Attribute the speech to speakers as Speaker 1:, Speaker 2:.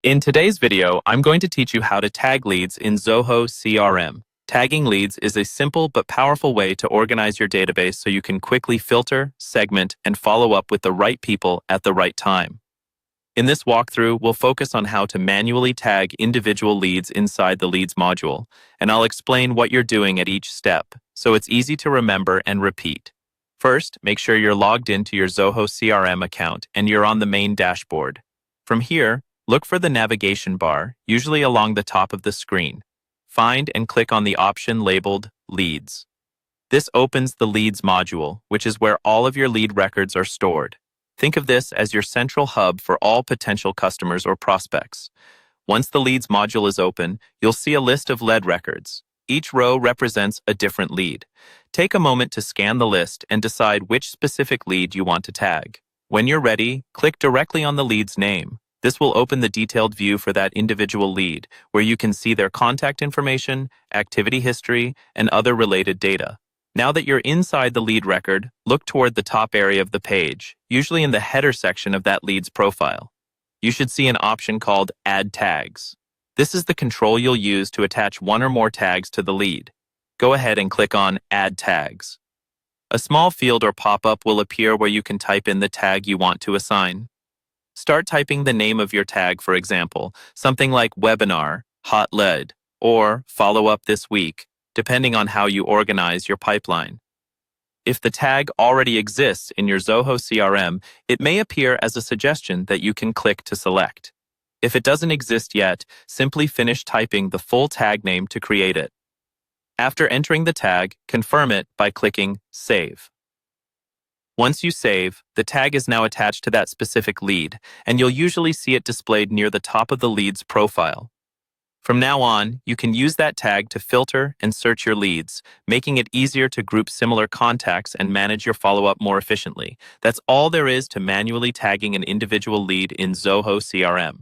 Speaker 1: In today's video, I'm going to teach you how to tag leads in Zoho CRM. Tagging leads is a simple but powerful way to organize your database so you can quickly filter, segment, and follow up with the right people at the right time. In this walkthrough, we'll focus on how to manually tag individual leads inside the Leads module, and I'll explain what you're doing at each step, so it's easy to remember and repeat. First, make sure you're logged into your Zoho CRM account and you're on the main dashboard. From here, look for the navigation bar, usually along the top of the screen. Find and click on the option labeled Leads. This opens the Leads module, which is where all of your lead records are stored. Think of this as your central hub for all potential customers or prospects. Once the Leads module is open, you'll see a list of lead records. Each row represents a different lead. Take a moment to scan the list and decide which specific lead you want to tag. When you're ready, click directly on the lead's name. This will open the detailed view for that individual lead, where you can see their contact information, activity history, and other related data. Now that you're inside the lead record, look toward the top area of the page, usually in the header section of that lead's profile. You should see an option called Add Tags. This is the control you'll use to attach one or more tags to the lead. Go ahead and click on Add Tags. A small field or pop-up will appear where you can type in the tag you want to assign. Start typing the name of your tag, for example, something like Webinar, Hot Lead, or Follow Up This Week, depending on how you organize your pipeline. If the tag already exists in your Zoho CRM, it may appear as a suggestion that you can click to select. If it doesn't exist yet, simply finish typing the full tag name to create it. After entering the tag, confirm it by clicking Save. Once you save, the tag is now attached to that specific lead, and you'll usually see it displayed near the top of the lead's profile. From now on, you can use that tag to filter and search your leads, making it easier to group similar contacts and manage your follow-up more efficiently. That's all there is to manually tagging an individual lead in Zoho CRM.